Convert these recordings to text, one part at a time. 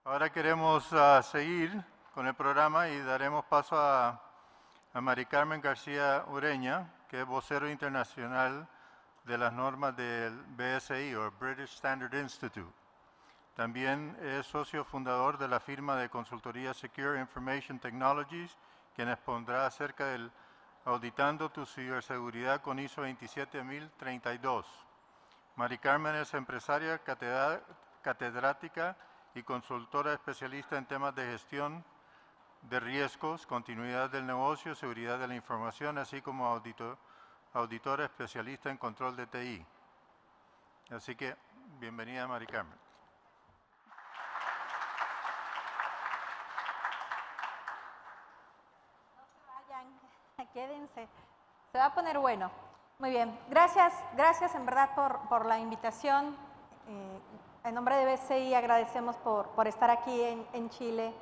Ahora queremos seguir con el programa y daremos paso a Mari Carmen García Ureña, que es vocero internacional de las normas del BSI, o British Standard Institute. También es socio fundador de la firma de consultoría Secure Information Technologies, quien expondrá acerca del Auditando tu ciberseguridad con ISO 27032. Mari Carmen es empresaria, catedrática y consultora especialista en temas de gestión de riesgos, continuidad del negocio, seguridad de la información, así como auditora especialista en control de TI. Así que, bienvenida Mari Carmen. No se vayan, quédense. Se va a poner bueno. Muy bien, gracias en verdad por la invitación. En nombre de BSI agradecemos por estar aquí en Chile,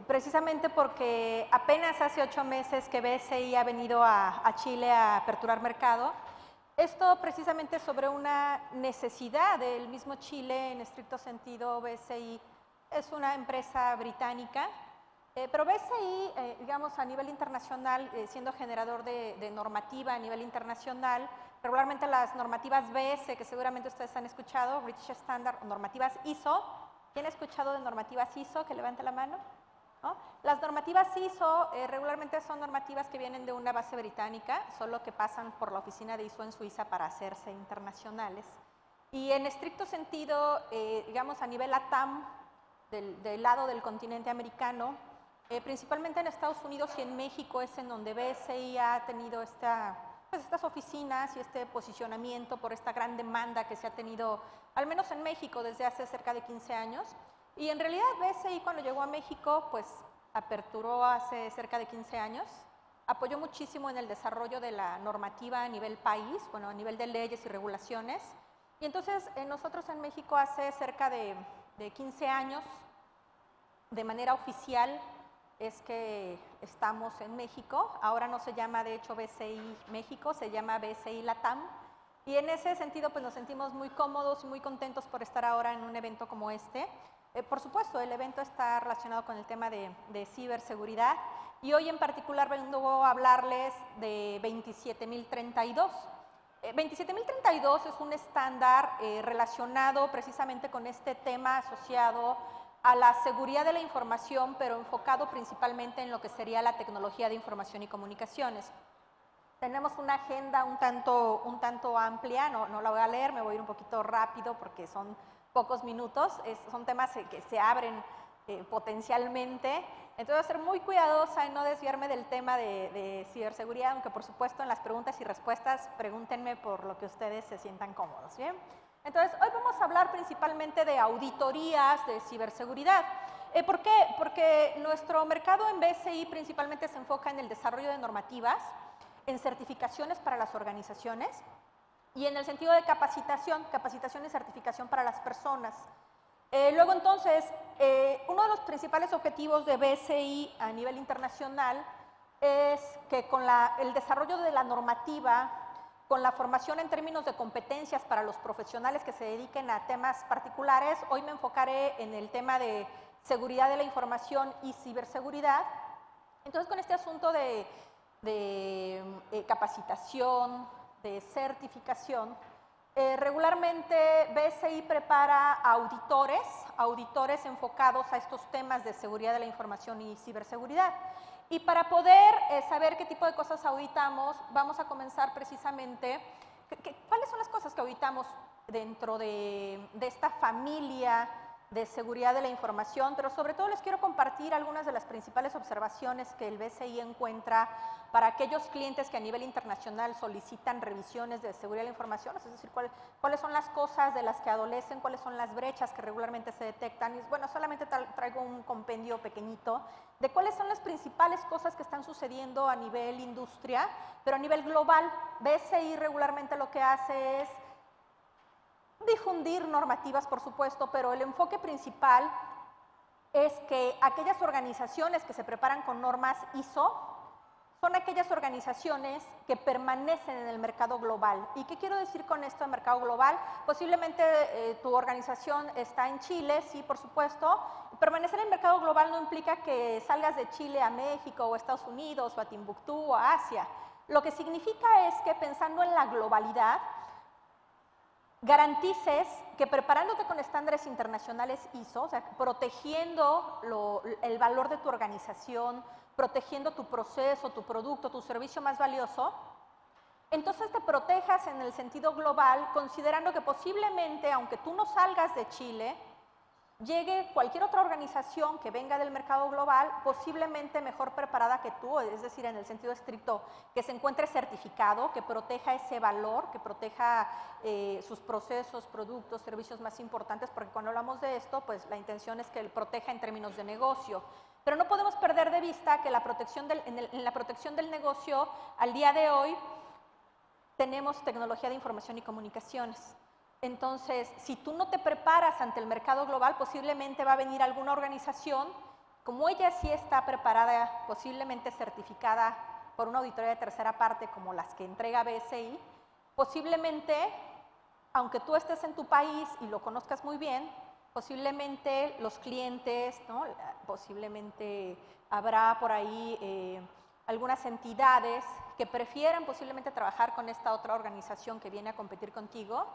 precisamente porque apenas hace 8 meses que BSI ha venido a Chile a aperturar mercado. Esto precisamente sobre una necesidad del mismo Chile, en estricto sentido. BSI es una empresa británica, pero BSI, digamos, a nivel internacional, siendo generador de normativa a nivel internacional, regularmente las normativas BS, que seguramente ustedes han escuchado, British Standard, normativas ISO. ¿Quién ha escuchado de normativas ISO? Que levante la mano. ¿No? Las normativas ISO regularmente son normativas que vienen de una base británica, solo que pasan por la oficina de ISO en Suiza para hacerse internacionales. Y en estricto sentido, digamos, a nivel LATAM, del lado del continente americano, principalmente en Estados Unidos y en México es en donde BSI ha tenido estas oficinas y este posicionamiento por esta gran demanda que se ha tenido, al menos en México, desde hace cerca de 15 años. Y en realidad BSI, cuando llegó a México, pues aperturó hace cerca de 15 años, apoyó muchísimo en el desarrollo de la normativa a nivel país, bueno, a nivel de leyes y regulaciones. Y entonces nosotros en México hace cerca de 15 años, de manera oficial, es que estamos en México. Ahora no se llama de hecho BSI México, se llama BSI LATAM. Y en ese sentido pues nos sentimos muy cómodos y muy contentos por estar ahora en un evento como este. Por supuesto, el evento está relacionado con el tema de ciberseguridad y hoy en particular vengo a hablarles de 27032. 27032 es un estándar relacionado precisamente con este tema asociado a la seguridad de la información, pero enfocado principalmente en lo que sería la tecnología de información y comunicaciones. Tenemos una agenda un tanto amplia, no la voy a leer, me voy a ir un poquito rápido porque son pocos minutos, son temas que se abren potencialmente. Entonces voy a ser muy cuidadosa en no desviarme del tema de ciberseguridad, aunque por supuesto en las preguntas y respuestas pregúntenme por lo que ustedes se sientan cómodos, ¿bien? Entonces, hoy vamos a hablar principalmente de auditorías de ciberseguridad. ¿Por qué? Porque nuestro mercado en BSI principalmente se enfoca en el desarrollo de normativas, en certificaciones para las organizaciones y en el sentido de capacitación y certificación para las personas. Luego entonces, uno de los principales objetivos de BSI a nivel internacional es que con el desarrollo de la normativa, con la formación en términos de competencias para los profesionales que se dediquen a temas particulares, hoy me enfocaré en el tema de seguridad de la información y ciberseguridad. Entonces, con este asunto de capacitación, de certificación, regularmente BSI prepara auditores enfocados a estos temas de seguridad de la información y ciberseguridad. Y para poder saber qué tipo de cosas auditamos, vamos a comenzar precisamente, ¿cuáles son las cosas que auditamos dentro de esta familia de seguridad de la información? Pero sobre todo les quiero compartir algunas de las principales observaciones que el BSI encuentra para aquellos clientes que a nivel internacional solicitan revisiones de seguridad de la información, es decir, cuáles son las cosas de las que adolecen, cuáles son las brechas que regularmente se detectan. Y bueno, solamente traigo un compendio pequeñito de cuáles son las principales cosas que están sucediendo a nivel industria, pero a nivel global. BSI regularmente lo que hace es difundir normativas, por supuesto, pero el enfoque principal es que aquellas organizaciones que se preparan con normas ISO son aquellas organizaciones que permanecen en el mercado global. ¿Y qué quiero decir con esto de mercado global? Posiblemente tu organización está en Chile, sí, por supuesto. Permanecer en el mercado global no implica que salgas de Chile a México o a Estados Unidos o a Timbuktu o a Asia. Lo que significa es que pensando en la globalidad, garantices que preparándote con estándares internacionales ISO, o sea, protegiendo el valor de tu organización, protegiendo tu proceso, tu producto, tu servicio más valioso, entonces te protejas en el sentido global, considerando que posiblemente, aunque tú no salgas de Chile, llegue cualquier otra organización que venga del mercado global, posiblemente mejor preparada que tú, es decir, en el sentido estricto, que se encuentre certificado, que proteja ese valor, que proteja sus procesos, productos, servicios más importantes, porque cuando hablamos de esto, pues la intención es que él proteja en términos de negocio. Pero no podemos perder de vista que en la protección del negocio, al día de hoy, tenemos tecnología de información y comunicaciones. Entonces, si tú no te preparas ante el mercado global, posiblemente va a venir alguna organización, como ella sí está preparada, posiblemente certificada por una auditoría de tercera parte, como las que entrega BSI, posiblemente, aunque tú estés en tu país y lo conozcas muy bien, posiblemente los clientes, ¿no? Posiblemente habrá por ahí algunas entidades que prefieran posiblemente trabajar con esta otra organización que viene a competir contigo.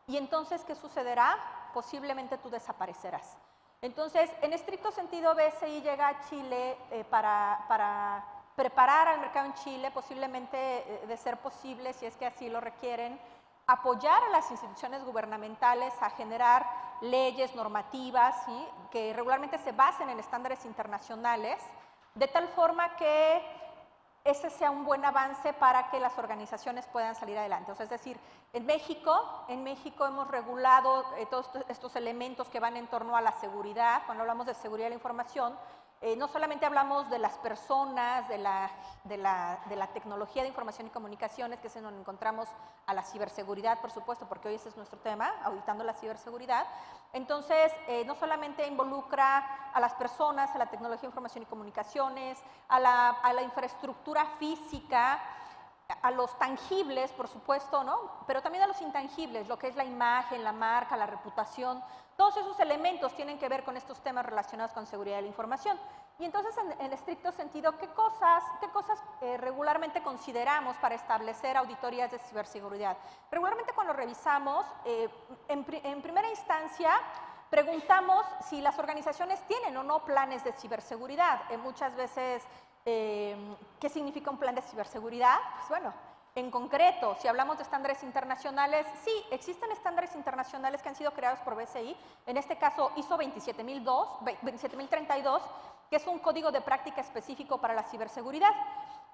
Y entonces, ¿qué sucederá? Posiblemente tú desaparecerás. Entonces, en estricto sentido, BSI llega a Chile para preparar al mercado en Chile, posiblemente, de ser posible, si es que así lo requieren, apoyar a las instituciones gubernamentales a generar leyes, normativas, ¿sí?, que regularmente se basen en estándares internacionales, de tal forma que ese sea un buen avance para que las organizaciones puedan salir adelante. O sea, es decir, en México hemos regulado todos estos elementos que van en torno a la seguridad. Cuando hablamos de seguridad de la información, no solamente hablamos de las personas, de la tecnología de información y comunicaciones, que es en donde encontramos a la ciberseguridad, por supuesto, porque hoy ese es nuestro tema, auditando la ciberseguridad. Entonces, no solamente involucra a las personas, a la tecnología de información y comunicaciones, a la infraestructura física, a los tangibles, por supuesto, ¿no?, pero también a los intangibles, lo que es la imagen, la marca, la reputación. Todos esos elementos tienen que ver con estos temas relacionados con seguridad de la información. Y entonces, en estricto sentido, ¿qué cosas regularmente consideramos para establecer auditorías de ciberseguridad? Regularmente cuando revisamos, en primera instancia, preguntamos si las organizaciones tienen o no planes de ciberseguridad. Muchas veces, ¿qué significa un plan de ciberseguridad? Pues bueno, en concreto, si hablamos de estándares internacionales, sí, existen estándares internacionales que han sido creados por BSI, en este caso ISO 27032, que es un código de práctica específico para la ciberseguridad.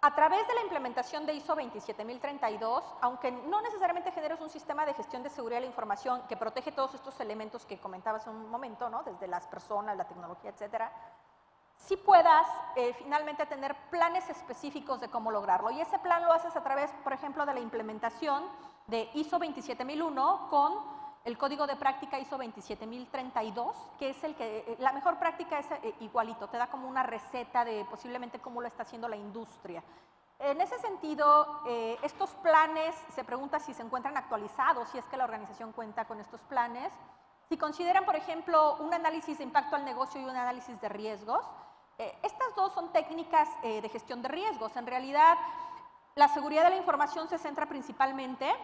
A través de la implementación de ISO 27032, aunque no necesariamente generes un sistema de gestión de seguridad de la información que protege todos estos elementos que comentaba hace un momento, ¿no?, desde las personas, la tecnología, etcétera, sí puedas finalmente tener planes específicos de cómo lograrlo. Y ese plan lo haces a través, por ejemplo, de la implementación de ISO 27001 con el código de práctica ISO 27032, que es la mejor práctica es igualito, te da como una receta de posiblemente cómo lo está haciendo la industria. En ese sentido, estos planes, se pregunta si se encuentran actualizados, si es que la organización cuenta con estos planes. Si consideran, por ejemplo, un análisis de impacto al negocio y un análisis de riesgos, estas dos son técnicas de gestión de riesgos. En realidad, la seguridad de la información se centra principalmente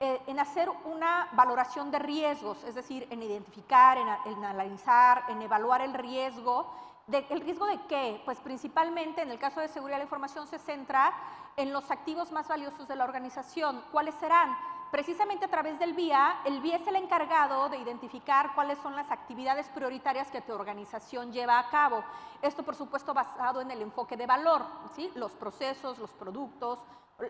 en hacer una valoración de riesgos, es decir, en identificar, en analizar, en evaluar el riesgo. ¿El riesgo de qué? Pues principalmente, en el caso de seguridad de la información, se centra en los activos más valiosos de la organización. ¿Cuáles serán? Precisamente a través del BIA, el BIA es el encargado de identificar cuáles son las actividades prioritarias que tu organización lleva a cabo. Esto, por supuesto, basado en el enfoque de valor, ¿sí?, los procesos, los productos,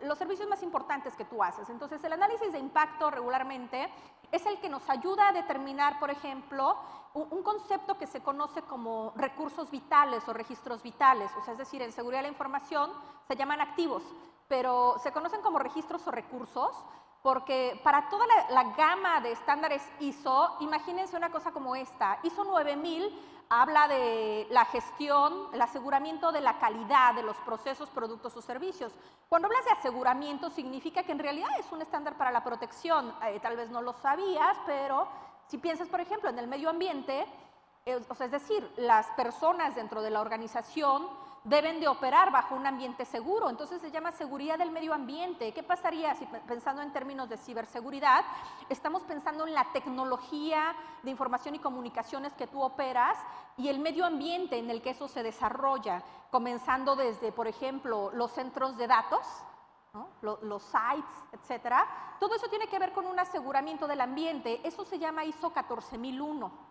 los servicios más importantes que tú haces. Entonces, el análisis de impacto regularmente es el que nos ayuda a determinar, por ejemplo, un concepto que se conoce como recursos vitales o registros vitales. O sea, es decir, en seguridad de la información se llaman activos, pero se conocen como registros o recursos porque para toda la gama de estándares ISO, imagínense una cosa como esta. ISO 9000 habla de la gestión, el aseguramiento de la calidad de los procesos, productos o servicios. Cuando hablas de aseguramiento, significa que en realidad es un estándar para la protección. Tal vez no lo sabías, pero si piensas, por ejemplo, en el medio ambiente, o sea, es decir, las personas dentro de la organización deben de operar bajo un ambiente seguro, entonces se llama seguridad del medio ambiente. ¿Qué pasaría si, pensando en términos de ciberseguridad, estamos pensando en la tecnología de información y comunicaciones que tú operas y el medio ambiente en el que eso se desarrolla, comenzando desde, por ejemplo, los centros de datos, ¿no? Los sites, etcétera? Todo eso tiene que ver con un aseguramiento del ambiente, eso se llama ISO 14001.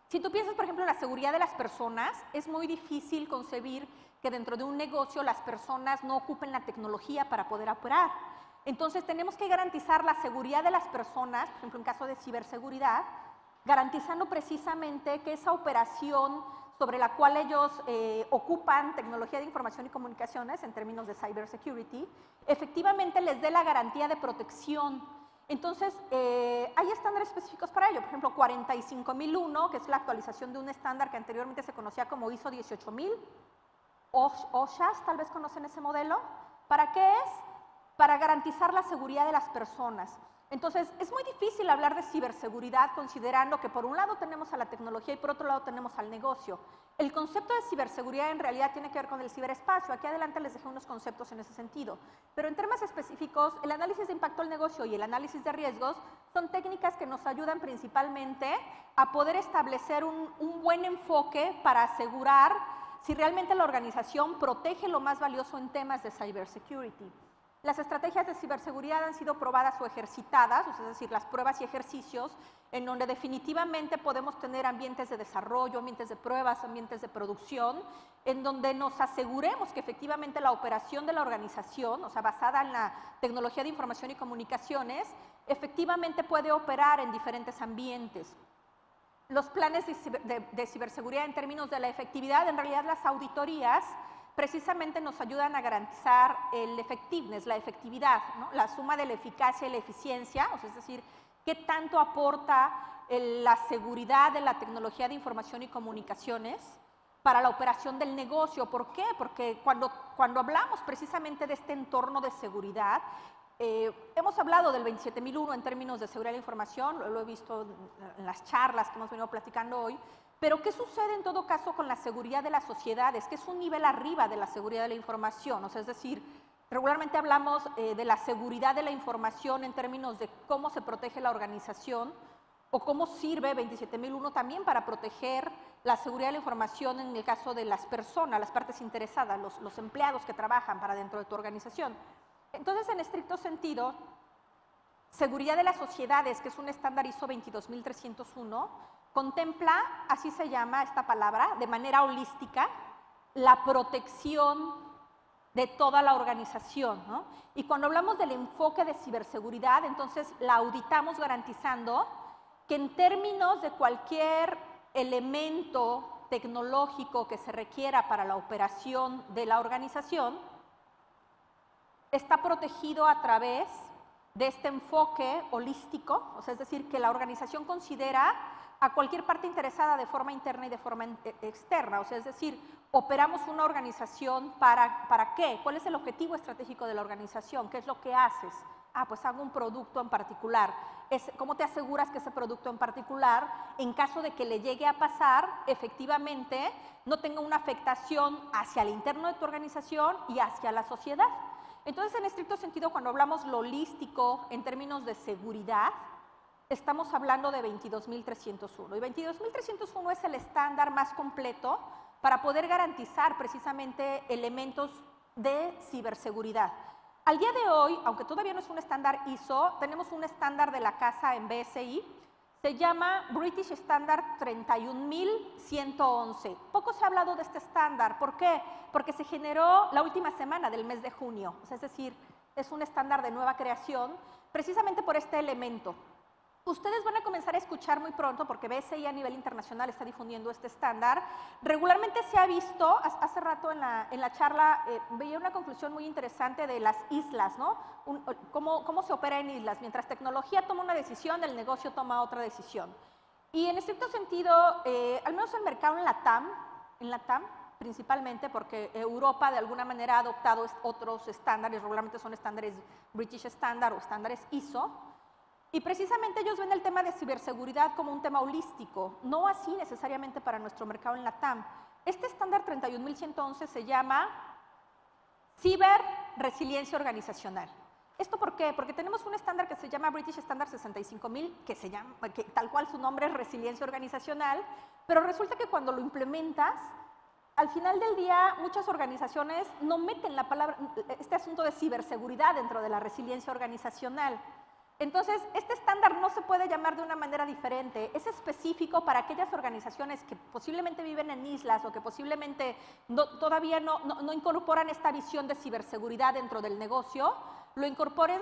Si tú piensas, por ejemplo, en la seguridad de las personas, es muy difícil concebir que dentro de un negocio las personas no ocupen la tecnología para poder operar. Entonces, tenemos que garantizar la seguridad de las personas, por ejemplo, en caso de ciberseguridad, garantizando precisamente que esa operación sobre la cual ellos ocupan tecnología de información y comunicaciones, en términos de cybersecurity, efectivamente les dé la garantía de protección. Entonces, hay estándares específicos para ello, por ejemplo, 45001, que es la actualización de un estándar que anteriormente se conocía como ISO 18000, OSHAS, tal vez conocen ese modelo. ¿Para qué es? Para garantizar la seguridad de las personas. Entonces, es muy difícil hablar de ciberseguridad considerando que por un lado tenemos a la tecnología y por otro lado tenemos al negocio. El concepto de ciberseguridad en realidad tiene que ver con el ciberespacio. Aquí adelante les dejé unos conceptos en ese sentido. Pero en temas específicos, el análisis de impacto al negocio y el análisis de riesgos son técnicas que nos ayudan principalmente a poder establecer un buen enfoque para asegurar si realmente la organización protege lo más valioso en temas de cybersecurity. Las estrategias de ciberseguridad han sido probadas o ejercitadas, es decir, las pruebas y ejercicios, en donde definitivamente podemos tener ambientes de desarrollo, ambientes de pruebas, ambientes de producción, en donde nos aseguremos que efectivamente la operación de la organización, o sea, basada en la tecnología de información y comunicaciones, efectivamente puede operar en diferentes ambientes. Los planes de ciberseguridad en términos de la efectividad, en realidad las auditorías, precisamente nos ayudan a garantizar el effectiveness, la efectividad, ¿no? La suma de la eficacia y la eficiencia, o sea, es decir, qué tanto aporta la seguridad de la tecnología de información y comunicaciones para la operación del negocio. ¿Por qué? Porque cuando hablamos precisamente de este entorno de seguridad, hemos hablado del 27001 en términos de seguridad de la información, lo he visto en las charlas que hemos venido platicando hoy. Pero, ¿qué sucede en todo caso con la seguridad de las sociedades? Que es un nivel arriba de la seguridad de la información. O sea, es decir, regularmente hablamos de la seguridad de la información en términos de cómo se protege la organización o cómo sirve 27001 también para proteger la seguridad de la información en el caso de las personas, las partes interesadas, los empleados que trabajan para dentro de tu organización. Entonces, en estricto sentido, seguridad de las sociedades, que es un estándar ISO 22301, contempla, así se llama esta palabra, de manera holística, la protección de toda la organización, ¿no? Y cuando hablamos del enfoque de ciberseguridad, entonces la auditamos garantizando que en términos de cualquier elemento tecnológico que se requiera para la operación de la organización, está protegido a través de este enfoque holístico, o sea, es decir, que la organización considera a cualquier parte interesada de forma interna y de forma externa, o sea, es decir, operamos una organización ¿para qué? ¿Cuál es el objetivo estratégico de la organización? ¿Qué es lo que haces? Ah, pues hago un producto en particular. ¿Cómo te aseguras que ese producto en particular, en caso de que le llegue a pasar, efectivamente no tenga una afectación hacia el interno de tu organización y hacia la sociedad? Entonces, en estricto sentido, cuando hablamos lo holístico en términos de seguridad, estamos hablando de 22301. Y 22301 es el estándar más completo para poder garantizar precisamente elementos de ciberseguridad. Al día de hoy, aunque todavía no es un estándar ISO, tenemos un estándar de la casa en BSI, se llama British Standard 31111. Poco se ha hablado de este estándar. ¿Por qué? Porque se generó la última semana del mes de junio. O sea, es decir, es un estándar de nueva creación, precisamente por este elemento. Ustedes van a comenzar a escuchar muy pronto, porque BSI a nivel internacional está difundiendo este estándar. Regularmente se ha visto, hace rato en la charla, veía una conclusión muy interesante de las islas, ¿no? Cómo se opera en islas. Mientras tecnología toma una decisión, el negocio toma otra decisión. Y en estricto sentido, al menos el mercado en LATAM principalmente, porque Europa de alguna manera ha adoptado otros estándares, regularmente son estándares British Standard o estándares ISO, y precisamente ellos ven el tema de ciberseguridad como un tema holístico, no así necesariamente para nuestro mercado en LATAM. Este estándar 31111 se llama Ciberresiliencia Organizacional. ¿Esto por qué? Porque tenemos un estándar que se llama British Standard 65000, que tal cual su nombre es resiliencia organizacional, pero resulta que cuando lo implementas, al final del día muchas organizaciones no meten la palabra, este asunto de ciberseguridad dentro de la resiliencia organizacional. Entonces, este estándar no se puede llamar de una manera diferente, es específico para aquellas organizaciones que posiblemente viven en islas o que posiblemente todavía no incorporan esta visión de ciberseguridad dentro del negocio, lo incorporen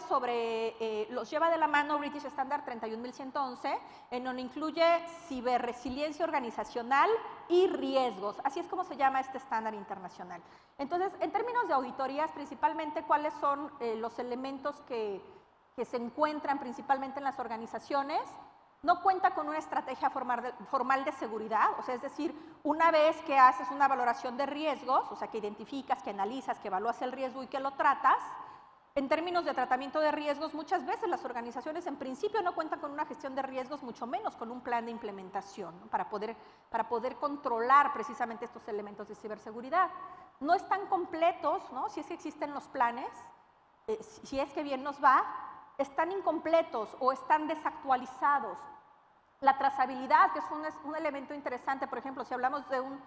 los lleva de la mano British Standard 31111, en donde incluye ciberresiliencia organizacional y riesgos, así es como se llama este estándar internacional. Entonces, en términos de auditorías, principalmente, ¿cuáles son los elementos que se encuentran principalmente en las organizaciones? No cuenta con una estrategia formal de seguridad, o sea, es decir, una vez que haces una valoración de riesgos, o sea, que identificas, que analizas, que evalúas el riesgo y que lo tratas, en términos de tratamiento de riesgos, muchas veces las organizaciones en principio no cuentan con una gestión de riesgos, mucho menos con un plan de implementación, ¿no? para poder controlar precisamente estos elementos de ciberseguridad. No están completos, ¿no? Si es que existen los planes, si es que bien nos va, están incompletos o están desactualizados. La trazabilidad, que es un elemento interesante, por ejemplo, si hablamos de un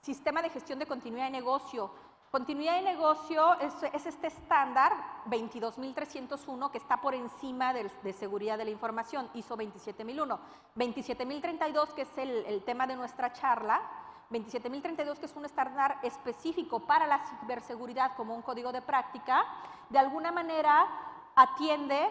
sistema de gestión de continuidad de negocio. Continuidad de negocio es este estándar 22301 que está por encima de seguridad de la información, ISO 27001. 27032, que es el tema de nuestra charla, 27032, que es un estándar específico para la ciberseguridad como un código de práctica, de alguna manera atiende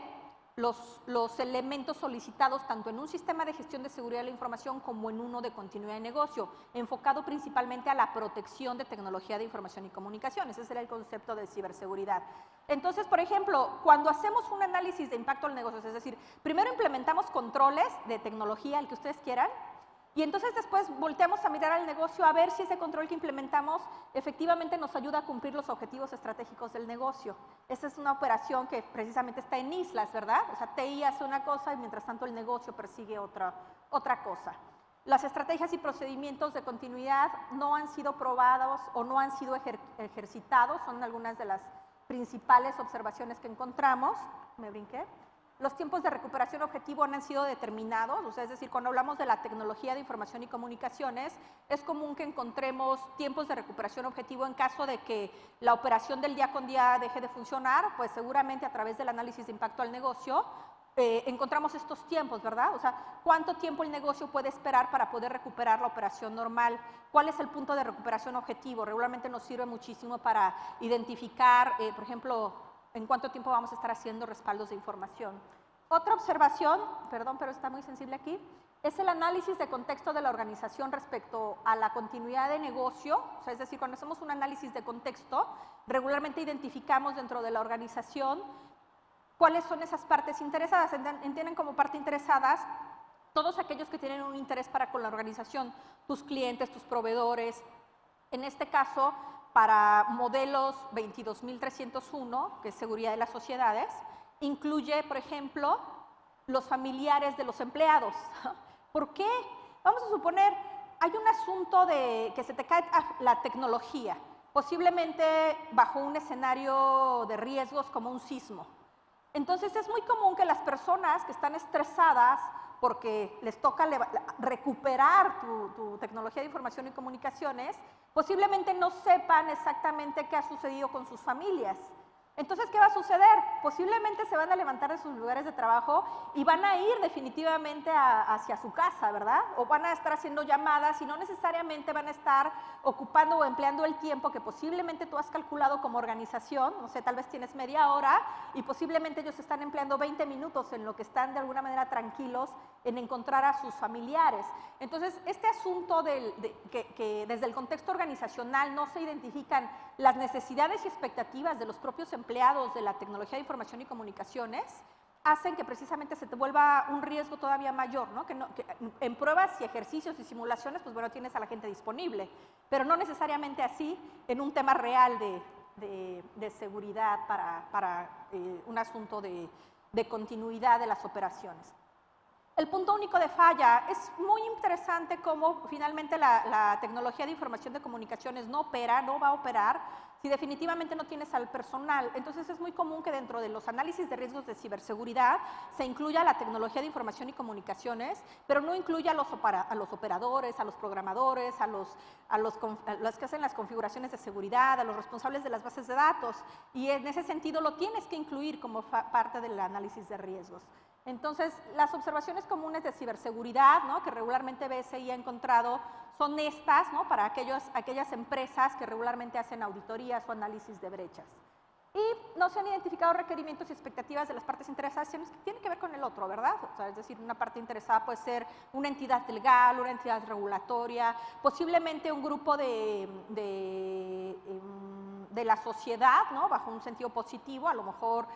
los elementos solicitados tanto en un sistema de gestión de seguridad de la información como en uno de continuidad de negocio, enfocado principalmente a la protección de tecnología de información y comunicaciones. Ese era el concepto de ciberseguridad. Entonces, por ejemplo, cuando hacemos un análisis de impacto al negocio, es decir, primero implementamos controles de tecnología, el que ustedes quieran, y entonces después volteamos a mirar al negocio a ver si ese control que implementamos efectivamente nos ayuda a cumplir los objetivos estratégicos del negocio. Esa es una operación que precisamente está en islas, ¿verdad? O sea, TI hace una cosa y mientras tanto el negocio persigue otra cosa. Las estrategias y procedimientos de continuidad no han sido probados o no han sido ejercitados, son algunas de las principales observaciones que encontramos. Me brinqué. Los tiempos de recuperación objetivo no han sido determinados, o sea, es decir, cuando hablamos de la tecnología de información y comunicaciones, es común que encontremos tiempos de recuperación objetivo en caso de que la operación del día con día deje de funcionar, pues seguramente a través del análisis de impacto al negocio encontramos estos tiempos, ¿verdad? O sea, ¿cuánto tiempo el negocio puede esperar para poder recuperar la operación normal? ¿Cuál es el punto de recuperación objetivo? Regularmente nos sirve muchísimo para identificar, por ejemplo, en cuánto tiempo vamos a estar haciendo respaldos de información. Otra observación, perdón, pero está muy sensible aquí, es el análisis de contexto de la organización respecto a la continuidad de negocio. O sea, es decir, cuando hacemos un análisis de contexto, regularmente identificamos dentro de la organización cuáles son esas partes interesadas. Entienden como parte interesadas todos aquellos que tienen un interés para con la organización, tus clientes, tus proveedores. En este caso, para modelos 22301, que es seguridad de las sociedades, incluye, por ejemplo, los familiares de los empleados. ¿Por qué? Vamos a suponer, hay un asunto de que se te cae la tecnología, posiblemente bajo un escenario de riesgos como un sismo. Entonces es muy común que las personas que están estresadas porque les toca recuperar tu tecnología de información y comunicaciones, posiblemente no sepan exactamente qué ha sucedido con sus familias. Entonces, ¿qué va a suceder? Posiblemente se van a levantar de sus lugares de trabajo y van a ir definitivamente hacia su casa, ¿verdad? O van a estar haciendo llamadas y no necesariamente van a estar ocupando o empleando el tiempo que posiblemente tú has calculado como organización, no sé, tal vez tienes media hora y posiblemente ellos están empleando 20 minutos en lo que están de alguna manera tranquilos en encontrar a sus familiares. Entonces, este asunto que desde el contexto organizacional no se identifican las necesidades y expectativas de los propios empleados de la tecnología de información y comunicaciones, hacen que precisamente se te vuelva un riesgo todavía mayor, ¿no? Que en pruebas y ejercicios y simulaciones, pues bueno, tienes a la gente disponible, pero no necesariamente así en un tema real de seguridad para un asunto de continuidad de las operaciones. El punto único de falla, es muy interesante cómo finalmente la tecnología de información de comunicaciones no va a operar si definitivamente no tienes al personal. Entonces es muy común que dentro de los análisis de riesgos de ciberseguridad se incluya la tecnología de información y comunicaciones, pero no incluya a los operadores, a los programadores, a los que hacen las configuraciones de seguridad, a los responsables de las bases de datos. Y en ese sentido lo tienes que incluir como parte del análisis de riesgos. Entonces, las observaciones comunes de ciberseguridad, ¿no?, que regularmente BSI ha encontrado son estas, ¿no?, para aquellas empresas que regularmente hacen auditorías o análisis de brechas. Y no se han identificado requerimientos y expectativas de las partes interesadas, que tienen que ver con el otro, ¿verdad? O sea, es decir, una parte interesada puede ser una entidad legal, una entidad regulatoria, posiblemente un grupo de la sociedad, ¿no?, bajo un sentido positivo, a lo mejor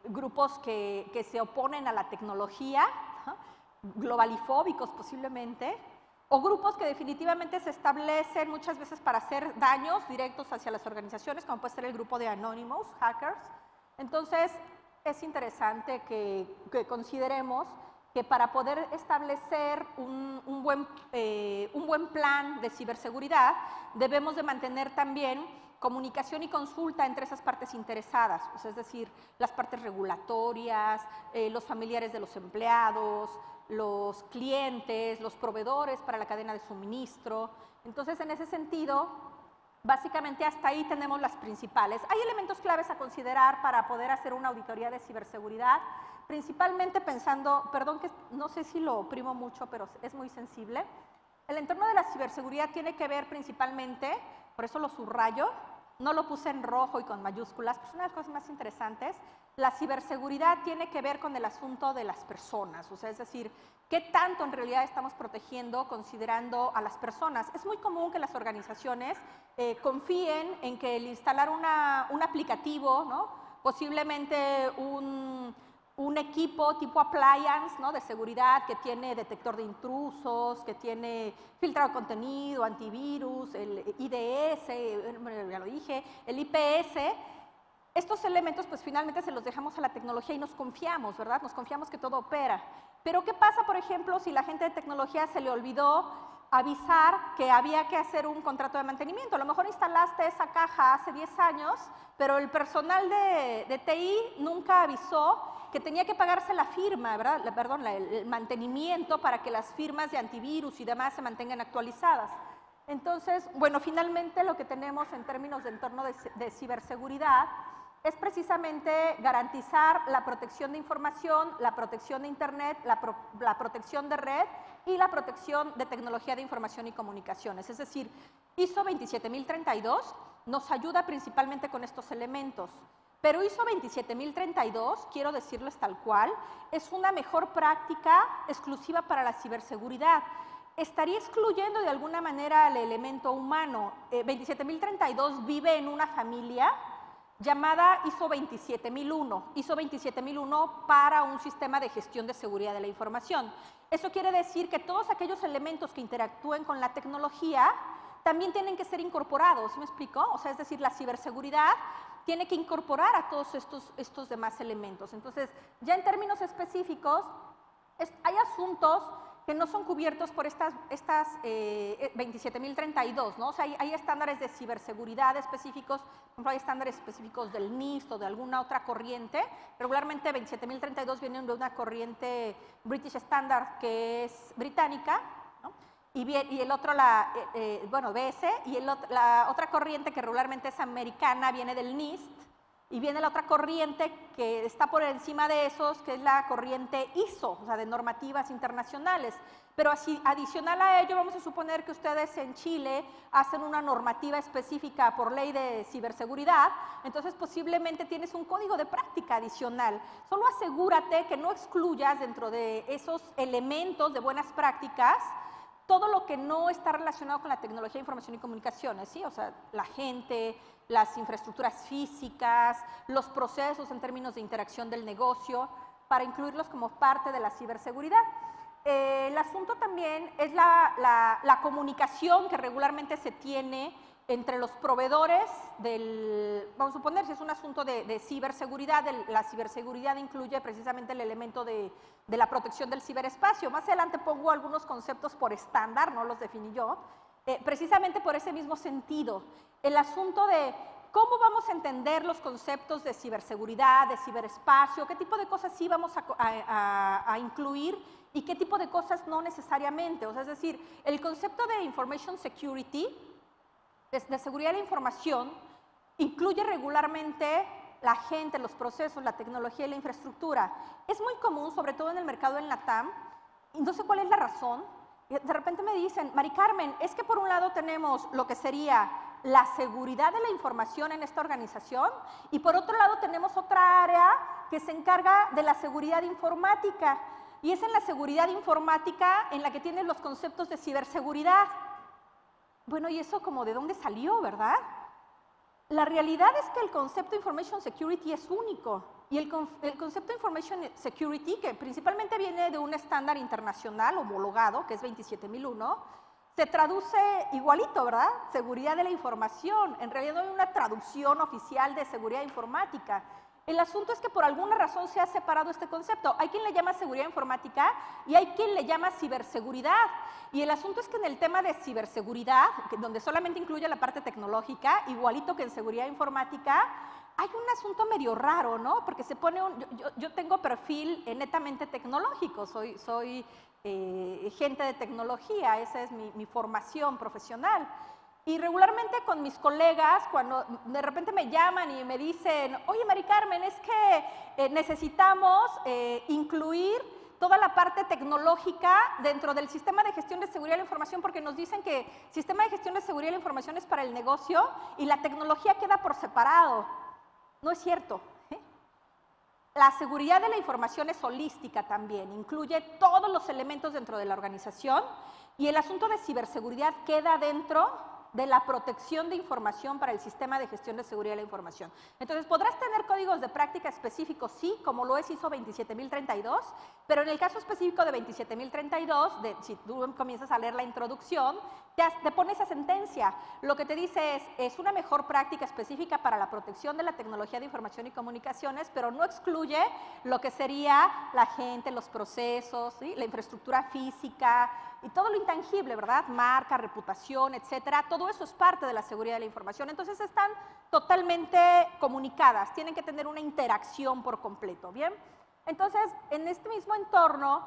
grupos que se oponen a la tecnología, ¿no?, globalifóbicos posiblemente, o grupos que definitivamente se establecen muchas veces para hacer daños directos hacia las organizaciones, como puede ser el grupo de Anonymous, hackers. Entonces, es interesante que consideremos que para poder establecer un buen plan de ciberseguridad, debemos de mantener también comunicación y consulta entre esas partes interesadas, pues es decir, las partes regulatorias, los familiares de los empleados, los clientes, los proveedores para la cadena de suministro. Entonces, en ese sentido, básicamente hasta ahí tenemos las principales. Hay elementos claves a considerar para poder hacer una auditoría de ciberseguridad, principalmente pensando, perdón que no sé si lo oprimo mucho, pero es muy sensible. El entorno de la ciberseguridad tiene que ver principalmente, por eso lo subrayo, no lo puse en rojo y con mayúsculas, pues una de las cosas más interesantes, la ciberseguridad tiene que ver con el asunto de las personas, o sea, es decir, ¿qué tanto en realidad estamos protegiendo considerando a las personas? Es muy común que las organizaciones confíen en que el instalar un aplicativo, ¿no?, posiblemente un equipo tipo appliance, ¿no?, de seguridad que tiene detector de intrusos, que tiene filtrado de contenido, antivirus, el IDS, ya lo dije, el IPS. Estos elementos pues finalmente se los dejamos a la tecnología y nos confiamos, ¿verdad? Nos confiamos que todo opera. Pero ¿qué pasa, por ejemplo, si la gente de tecnología se le olvidó avisar que había que hacer un contrato de mantenimiento? A lo mejor instalaste esa caja hace 10 años, pero el personal de TI nunca avisó que tenía que pagarse la firma, ¿verdad? El mantenimiento para que las firmas de antivirus y demás se mantengan actualizadas. Entonces, bueno, finalmente lo que tenemos en términos de entorno de ciberseguridad es precisamente garantizar la protección de información, la protección de Internet, la protección de red y la protección de tecnología de información y comunicaciones. Es decir, ISO 27032 nos ayuda principalmente con estos elementos. Pero ISO 27032, quiero decirles tal cual, es una mejor práctica exclusiva para la ciberseguridad. Estaría excluyendo de alguna manera el elemento humano. 27032 vive en una familia llamada ISO 27001. ISO 27001 para un sistema de gestión de seguridad de la información. Eso quiere decir que todos aquellos elementos que interactúen con la tecnología también tienen que ser incorporados, ¿sí me explico? O sea, es decir, la ciberseguridad tiene que incorporar a todos estos demás elementos. Entonces, ya en términos específicos, hay asuntos que no son cubiertos por estas 27032, ¿no? O sea, hay estándares de ciberseguridad específicos, por ejemplo, hay estándares específicos del NIST o de alguna otra corriente. Regularmente 27032 vienen de una corriente British Standard que es británica, ¿no? Y el otro, BS, y la otra corriente que regularmente es americana viene del NIST, Y viene la otra corriente que está por encima de esos, que es la corriente ISO, o sea, de normativas internacionales. Pero así, adicional a ello, vamos a suponer que ustedes en Chile hacen una normativa específica por ley de ciberseguridad, entonces posiblemente tienes un código de práctica adicional. Solo asegúrate que no excluyas dentro de esos elementos de buenas prácticas todo lo que no está relacionado con la tecnología de información y comunicaciones, ¿sí? O sea, la gente, las infraestructuras físicas, los procesos en términos de interacción del negocio, para incluirlos como parte de la ciberseguridad. El asunto también es la comunicación que regularmente se tiene entre los proveedores vamos a suponer, si es un asunto de ciberseguridad, la ciberseguridad incluye precisamente el elemento de la protección del ciberespacio. Más adelante pongo algunos conceptos por estándar, no los definí yo, precisamente por ese mismo sentido. El asunto de cómo vamos a entender los conceptos de ciberseguridad, de ciberespacio, qué tipo de cosas sí vamos a incluir y qué tipo de cosas no necesariamente. O sea, es decir, el concepto de information security, de seguridad de la información, incluye regularmente la gente, los procesos, la tecnología y la infraestructura. Es muy común, sobre todo en el mercado en LATAM, y no sé cuál es la razón. De repente me dicen, Mari Carmen, es que por un lado tenemos lo que sería la seguridad de la información en esta organización y por otro lado tenemos otra área que se encarga de la seguridad informática. Y es en la seguridad informática en la que tienes los conceptos de ciberseguridad. Bueno, ¿y eso como de dónde salió, verdad? La realidad es que el concepto de Information Security es único. Y el concepto de Information Security, que principalmente viene de un estándar internacional homologado, que es 27001, se traduce igualito, ¿verdad? Seguridad de la información. En realidad no hay una traducción oficial de seguridad informática. El asunto es que por alguna razón se ha separado este concepto. Hay quien le llama seguridad informática y hay quien le llama ciberseguridad. Y el asunto es que en el tema de ciberseguridad, donde solamente incluye la parte tecnológica, igualito que en seguridad informática, hay un asunto medio raro, ¿no? Porque se pone yo tengo perfil netamente tecnológico, soy gente de tecnología, esa es mi formación profesional. Y regularmente con mis colegas, cuando de repente me llaman y me dicen, oye, Mari Carmen, es que necesitamos incluir toda la parte tecnológica dentro del sistema de gestión de seguridad de la información, porque nos dicen que sistema de gestión de seguridad de la información es para el negocio y la tecnología queda por separado. No es cierto. La seguridad de la información es holística también, incluye todos los elementos dentro de la organización y el asunto de ciberseguridad queda dentro de la protección de información para el sistema de gestión de seguridad de la información. Entonces, podrás tener códigos de práctica específicos, sí, como lo es ISO 27032, pero en el caso específico de 27032, si tú comienzas a leer la introducción, te pone esa sentencia. Lo que te dice es una mejor práctica específica para la protección de la tecnología de información y comunicaciones, pero no excluye lo que sería la gente, los procesos, ¿sí? La infraestructura física y todo lo intangible, ¿verdad? Marca, reputación, etcétera. Todo eso es parte de la seguridad de la información. Entonces están totalmente comunicadas, tienen que tener una interacción por completo, ¿bien? Entonces, en este mismo entorno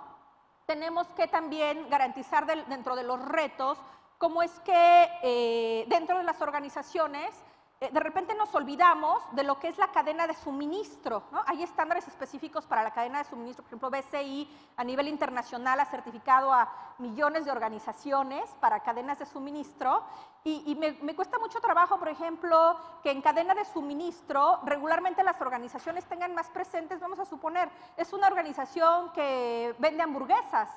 tenemos que también garantizar dentro de los retos cómo es que dentro de las organizaciones de repente nos olvidamos de lo que es la cadena de suministro, ¿no? Hay estándares específicos para la cadena de suministro, por ejemplo, BCI a nivel internacional ha certificado a millones de organizaciones para cadenas de suministro y me cuesta mucho trabajo, por ejemplo, que en cadena de suministro regularmente las organizaciones tengan más presentes, vamos a suponer, es una organización que vende hamburguesas,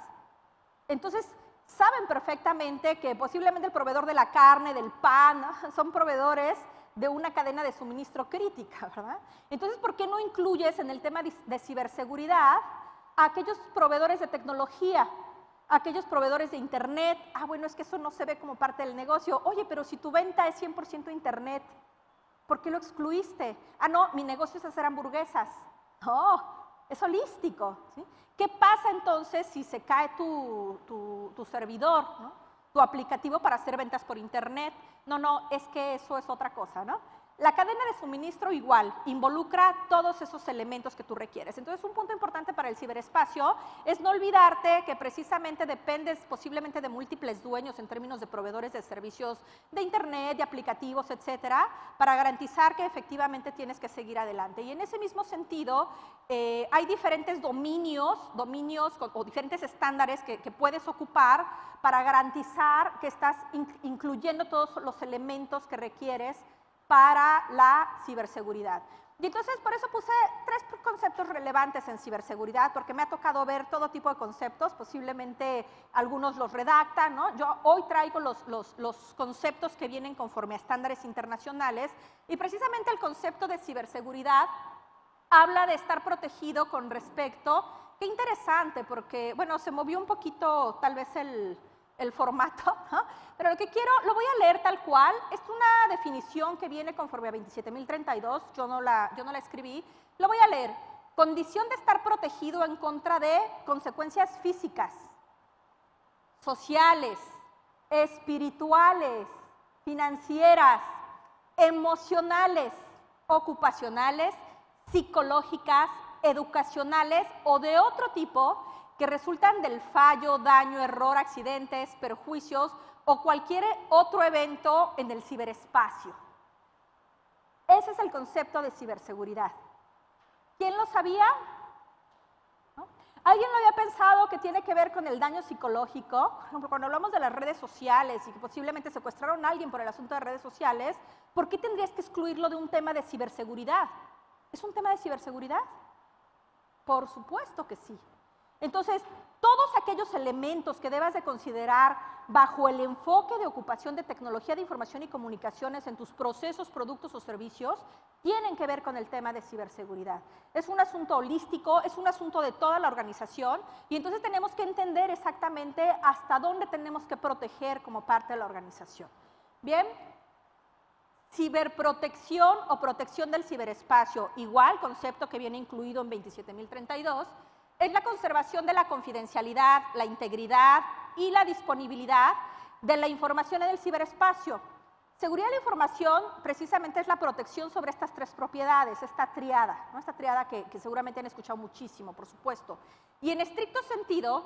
entonces saben perfectamente que posiblemente el proveedor de la carne, del pan, ¿no? Son proveedores de una cadena de suministro crítica, ¿verdad? Entonces, ¿por qué no incluyes en el tema de ciberseguridad a aquellos proveedores de tecnología, a aquellos proveedores de internet? Ah, bueno, es que eso no se ve como parte del negocio. Oye, pero si tu venta es 100% internet, ¿por qué lo excluiste? Ah, no, mi negocio es hacer hamburguesas. No, es holístico, ¿sí? ¿Qué pasa entonces si se cae tu servidor, ¿no? Tu aplicativo para hacer ventas por internet? No, es que eso es otra cosa, ¿no? La cadena de suministro igual, involucra todos esos elementos que tú requieres. Entonces, un punto importante para el ciberespacio es no olvidarte que precisamente dependes posiblemente de múltiples dueños en términos de proveedores de servicios de internet, de aplicativos, etcétera, para garantizar que efectivamente tienes que seguir adelante. Y en ese mismo sentido, hay diferentes dominios o diferentes estándares que puedes ocupar para garantizar que estás incluyendo todos los elementos que requieres para la ciberseguridad. Y entonces por eso puse 3 conceptos relevantes en ciberseguridad, porque me ha tocado ver todo tipo de conceptos, posiblemente algunos los redactan, ¿no? Yo hoy traigo los conceptos que vienen conforme a estándares internacionales, y precisamente el concepto de ciberseguridad habla de estar protegido con respecto, qué interesante, porque bueno, se movió un poquito tal vez el formato, ¿no? Pero lo que quiero, lo voy a leer tal cual, es una definición que viene conforme a 27032, yo no la escribí, lo voy a leer. Condición de estar protegido en contra de consecuencias físicas, sociales, espirituales, financieras, emocionales, ocupacionales, psicológicas, educacionales o de otro tipo que resultan del fallo, daño, error, accidentes, perjuicios o cualquier otro evento en el ciberespacio. Ese es el concepto de ciberseguridad. ¿Quién lo sabía? ¿No? ¿Alguien lo había pensado que tiene que ver con el daño psicológico? Por ejemplo, cuando hablamos de las redes sociales y que posiblemente secuestraron a alguien por el asunto de redes sociales, ¿por qué tendrías que excluirlo de un tema de ciberseguridad? ¿Es un tema de ciberseguridad? Por supuesto que sí. Entonces, todos aquellos elementos que debas de considerar bajo el enfoque de ocupación de tecnología de información y comunicaciones en tus procesos, productos o servicios, tienen que ver con el tema de ciberseguridad. Es un asunto holístico, es un asunto de toda la organización, y entonces tenemos que entender exactamente hasta dónde tenemos que proteger como parte de la organización. Bien, ciberprotección o protección del ciberespacio, igual concepto que viene incluido en 27032, es la conservación de la confidencialidad, la integridad y la disponibilidad de la información en el ciberespacio. Seguridad de la información precisamente es la protección sobre estas 3 propiedades, esta triada, ¿no? Esta triada que seguramente han escuchado muchísimo, por supuesto. Y en estricto sentido,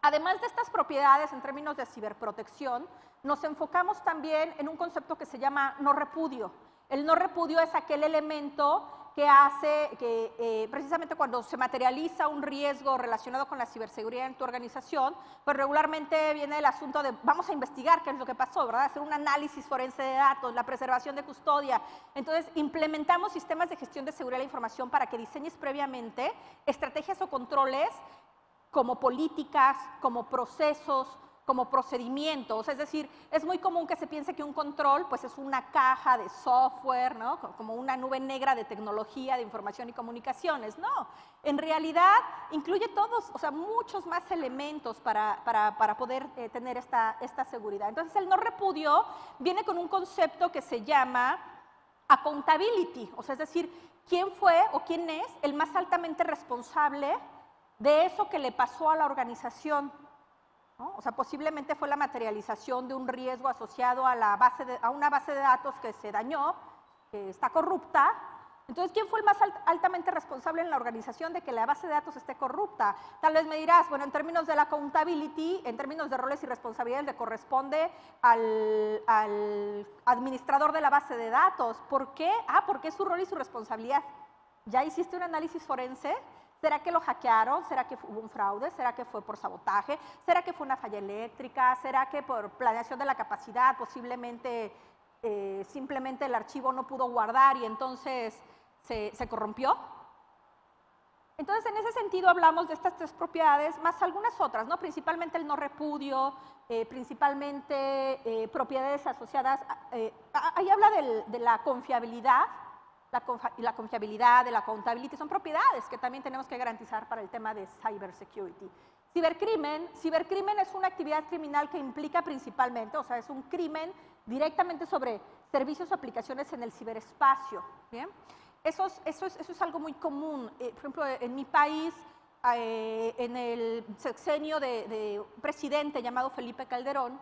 además de estas propiedades en términos de ciberprotección, nos enfocamos también en un concepto que se llama no repudio. El no repudio es aquel elemento que hace que precisamente cuando se materializa un riesgo relacionado con la ciberseguridad en tu organización, pues regularmente viene el asunto de vamos a investigar qué es lo que pasó, ¿verdad? Hacer un análisis forense de datos, la preservación de custodia. Entonces, implementamos sistemas de gestión de seguridad de la información para que diseñes previamente estrategias o controles como políticas, como procesos, como procedimientos. Es decir, es muy común que se piense que un control pues es una caja de software, ¿no? Como una nube negra de tecnología, de información y comunicaciones. No, en realidad incluye todos, o sea, muchos más elementos para poder tener esta seguridad. Entonces, el no repudio viene con un concepto que se llama accountability, o sea, es decir, quién fue o quién es el más altamente responsable de eso que le pasó a la organización, ¿no? O sea, posiblemente fue la materialización de un riesgo asociado a una base de datos que se dañó, que está corrupta. Entonces, ¿quién fue el más altamente responsable en la organización de que la base de datos esté corrupta? Tal vez me dirás, bueno, en términos de la accountability, en términos de roles y responsabilidades, le corresponde al administrador de la base de datos. ¿Por qué? Porque es su rol y su responsabilidad. ¿Ya hiciste un análisis forense? ¿Será que lo hackearon? ¿Será que hubo un fraude? ¿Será que fue por sabotaje? ¿Será que fue una falla eléctrica? ¿Será que por planeación de la capacidad posiblemente simplemente el archivo no pudo guardar y entonces se corrompió? Entonces, en ese sentido hablamos de estas 3 propiedades, más algunas otras, ¿no? Principalmente el no repudio, principalmente propiedades asociadas, ahí habla de la confiabilidad, la confiabilidad, de la accountability, son propiedades que también tenemos que garantizar para el tema de cybersecurity. Cibercrimen es una actividad criminal que implica principalmente, o sea, es un crimen directamente sobre servicios o aplicaciones en el ciberespacio, ¿bien? Eso es algo muy común. Por ejemplo, en mi país, en el sexenio de un presidente llamado Felipe Calderón,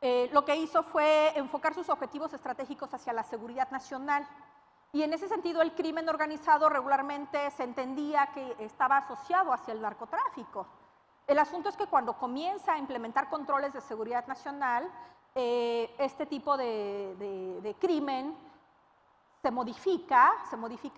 lo que hizo fue enfocar sus objetivos estratégicos hacia la seguridad nacional. Y en ese sentido el crimen organizado regularmente se entendía que estaba asociado hacia el narcotráfico. El asunto es que cuando comienza a implementar controles de seguridad nacional, este tipo de crimen se modifica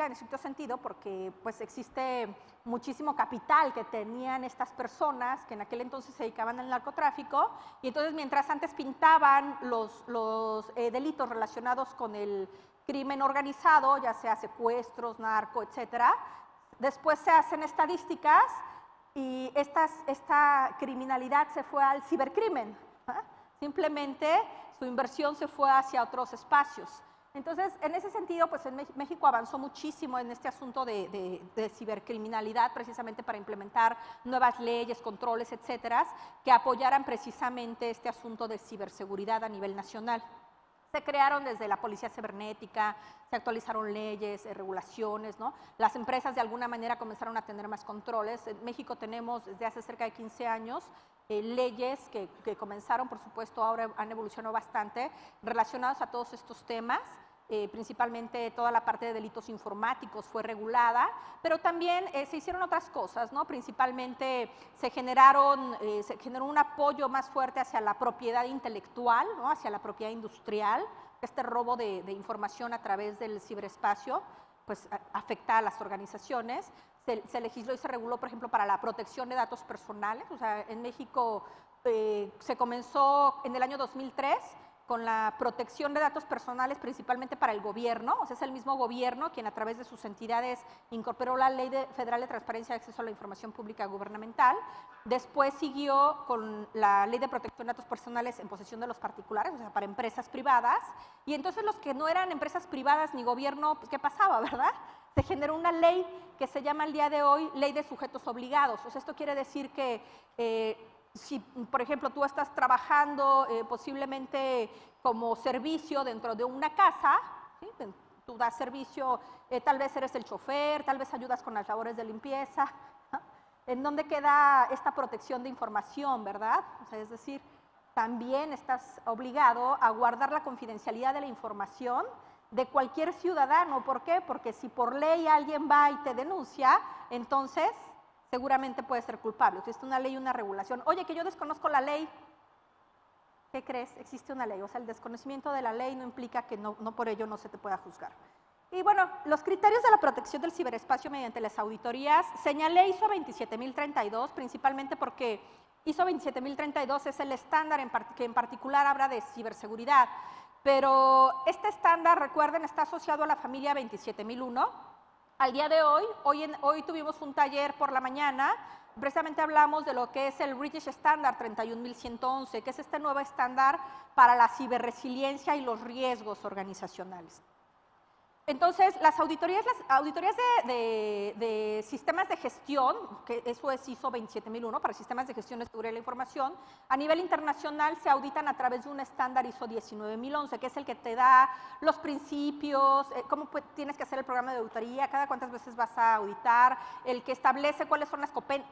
en cierto sentido porque pues, existe muchísimo capital que tenían estas personas que en aquel entonces se dedicaban al narcotráfico, y entonces mientras antes pintaban los delitos relacionados con el crimen organizado, ya sea secuestros, narco, etcétera, después se hacen estadísticas y esta criminalidad se fue al cibercrimen. Simplemente su inversión se fue hacia otros espacios. Entonces, en ese sentido, pues en México avanzó muchísimo en este asunto de cibercriminalidad, precisamente para implementar nuevas leyes, controles, etcétera, que apoyaran precisamente este asunto de ciberseguridad a nivel nacional. Se crearon desde la policía cibernética, se actualizaron leyes, regulaciones, ¿no? Las empresas de alguna manera comenzaron a tener más controles. En México tenemos desde hace cerca de 15 años leyes que comenzaron, por supuesto, ahora han evolucionado bastante, relacionadas a todos estos temas. Principalmente toda la parte de delitos informáticos fue regulada, pero también se hicieron otras cosas, ¿no? Principalmente se generó un apoyo más fuerte hacia la propiedad intelectual, ¿no? Hacia la propiedad industrial. Este robo de información a través del ciberespacio pues, afecta a las organizaciones. Se legisló y se reguló, por ejemplo, para la protección de datos personales. O sea, en México se comenzó en el año 2003 con la protección de datos personales principalmente para el gobierno. O sea, es el mismo gobierno quien a través de sus entidades incorporó la Ley Federal de Transparencia y Acceso a la Información Pública Gubernamental. Después siguió con la Ley de Protección de Datos Personales en posesión de los particulares, o sea, para empresas privadas. Y entonces los que no eran empresas privadas ni gobierno, pues, ¿qué pasaba, verdad? Se generó una ley que se llama al día de hoy Ley de Sujetos Obligados. O sea, esto quiere decir que si, por ejemplo, tú estás trabajando posiblemente como servicio dentro de una casa, ¿sí? Tú das servicio, tal vez eres el chofer, tal vez ayudas con las labores de limpieza, ¿no? ¿En dónde queda esta protección de información, verdad? O sea, es decir, también estás obligado a guardar la confidencialidad de la información de cualquier ciudadano. ¿Por qué? Porque si por ley alguien va y te denuncia, entonces seguramente puede ser culpable. Existe una ley y una regulación. Oye, que yo desconozco la ley. ¿Qué crees? Existe una ley. O sea, el desconocimiento de la ley no implica que no por ello no se te pueda juzgar. Y bueno, los criterios de la protección del ciberespacio mediante las auditorías, señalé ISO 27032, principalmente porque ISO 27032 es el estándar que en particular habla de ciberseguridad. Pero este estándar, recuerden, está asociado a la familia 27001. Al día de hoy tuvimos un taller por la mañana, precisamente hablamos de lo que es el British Standard 31111, que es este nuevo estándar para la ciberresiliencia y los riesgos organizacionales. Entonces, las auditorías de sistemas de gestión, que eso es ISO 27001 para sistemas de gestión de seguridad de la información, a nivel internacional se auditan a través de un estándar ISO 19011, que es el que te da los principios, cómo tienes que hacer el programa de auditoría, cada cuántas veces vas a auditar, el que establece cuáles son las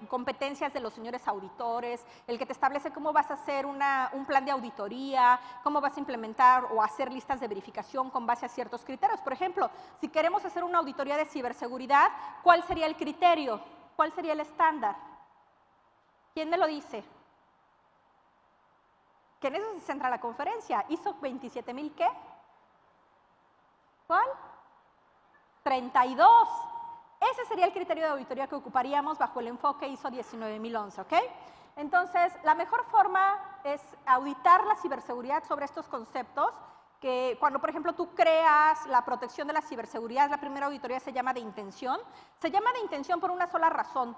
competencias de los señores auditores, el que te establece cómo vas a hacer un plan de auditoría, cómo vas a implementar o hacer listas de verificación con base a ciertos criterios. Por ejemplo, si queremos hacer una auditoría de ciberseguridad, ¿cuál sería el criterio? ¿Cuál sería el estándar? ¿Quién me lo dice? Que en eso se centra la conferencia. ¿ISO 27000 qué? ¿Cuál? 32. Ese sería el criterio de auditoría que ocuparíamos bajo el enfoque ISO 19011, ¿ok? Entonces, la mejor forma es auditar la ciberseguridad sobre estos conceptos, que cuando, por ejemplo, tú creas la protección de la ciberseguridad, la primera auditoría se llama de intención. Se llama de intención por una sola razón,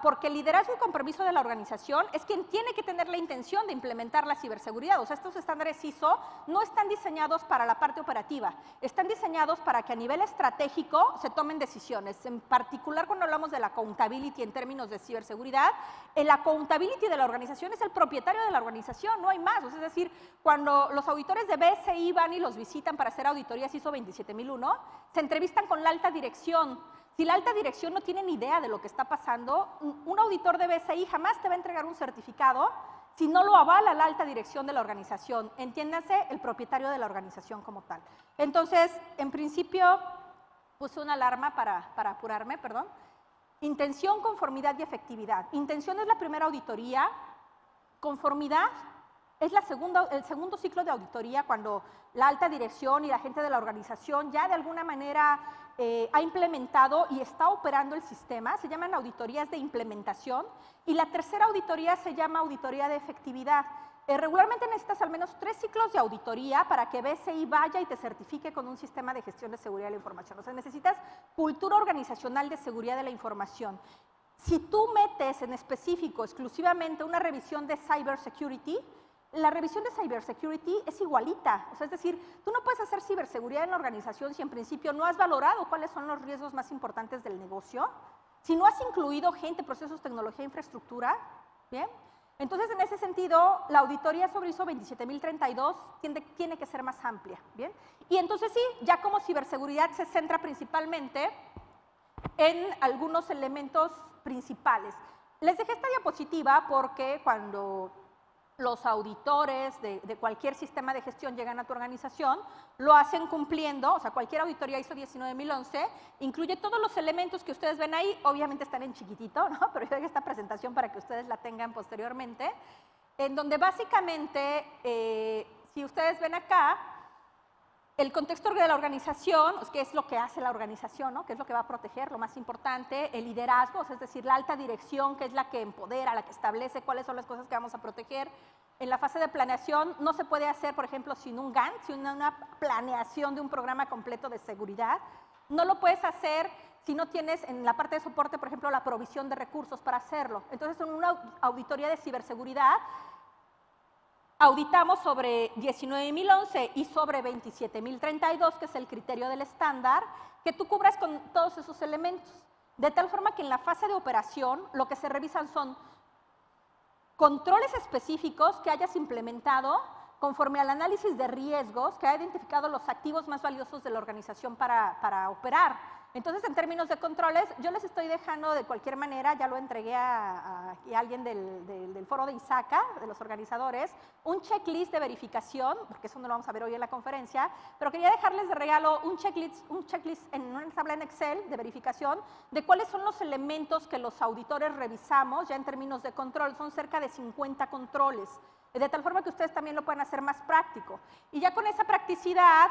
porque el liderazgo y compromiso de la organización es quien tiene que tener la intención de implementar la ciberseguridad. O sea, estos estándares ISO no están diseñados para la parte operativa, están diseñados para que a nivel estratégico se tomen decisiones. En particular, cuando hablamos de la accountability en términos de ciberseguridad, el accountability de la organización es el propietario de la organización, no hay más. O sea, es decir, cuando los auditores de BSI van y los visitan para hacer auditorías ISO 27001, se entrevistan con la alta dirección. Si la alta dirección no tiene ni idea de lo que está pasando, un auditor de BSI jamás te va a entregar un certificado si no lo avala la alta dirección de la organización, entiéndase el propietario de la organización como tal. Entonces, en principio, puse una alarma para apurarme, perdón. Intención, conformidad y efectividad. Intención es la primera auditoría, conformidad es el segundo ciclo de auditoría cuando la alta dirección y la gente de la organización ya de alguna manera ha implementado y está operando el sistema, se llaman auditorías de implementación, y la tercera auditoría se llama auditoría de efectividad. Regularmente necesitas al menos 3 ciclos de auditoría para que BCI vaya y te certifique con un sistema de gestión de seguridad de la información. O sea, necesitas cultura organizacional de seguridad de la información. Si tú metes en específico exclusivamente una revisión de cybersecurity, la revisión de cybersecurity es igualita. O sea, es decir, tú no puedes hacer ciberseguridad en la organización si en principio no has valorado cuáles son los riesgos más importantes del negocio, si no has incluido gente, procesos, tecnología, infraestructura, ¿bien? Entonces, en ese sentido, la auditoría sobre ISO 27032 tiene que ser más amplia, ¿bien? Y entonces sí, ya como ciberseguridad se centra principalmente en algunos elementos principales. Les dejé esta diapositiva porque cuando los auditores de cualquier sistema de gestión llegan a tu organización, lo hacen cumpliendo, o sea, cualquier auditoría ISO 19011 incluye todos los elementos que ustedes ven ahí, obviamente están en chiquitito, ¿no? Pero yo hago esta presentación para que ustedes la tengan posteriormente, en donde básicamente, si ustedes ven acá, el contexto de la organización, qué es lo que hace la organización, ¿no? Qué es lo que va a proteger, lo más importante, el liderazgo, o sea, es decir, la alta dirección, que es la que empodera, la que establece cuáles son las cosas que vamos a proteger. En la fase de planeación no se puede hacer, por ejemplo, sin un Gantt, sin una planeación de un programa completo de seguridad. No lo puedes hacer si no tienes en la parte de soporte, por ejemplo, la provisión de recursos para hacerlo. Entonces, en una auditoría de ciberseguridad, auditamos sobre 19011 y sobre 27032, que es el criterio del estándar, que tú cubras con todos esos elementos. De tal forma que en la fase de operación lo que se revisan son controles específicos que hayas implementado conforme al análisis de riesgos que ha identificado los activos más valiosos de la organización para operar. Entonces, en términos de controles, yo les estoy dejando de cualquier manera, ya lo entregué a alguien del foro de ISACA, de los organizadores, un checklist de verificación, porque eso no lo vamos a ver hoy en la conferencia, pero quería dejarles de regalo un checklist en una tabla en Excel de verificación de cuáles son los elementos que los auditores revisamos ya en términos de control. Son cerca de 50 controles, de tal forma que ustedes también lo pueden hacer más práctico. Y ya con esa practicidad,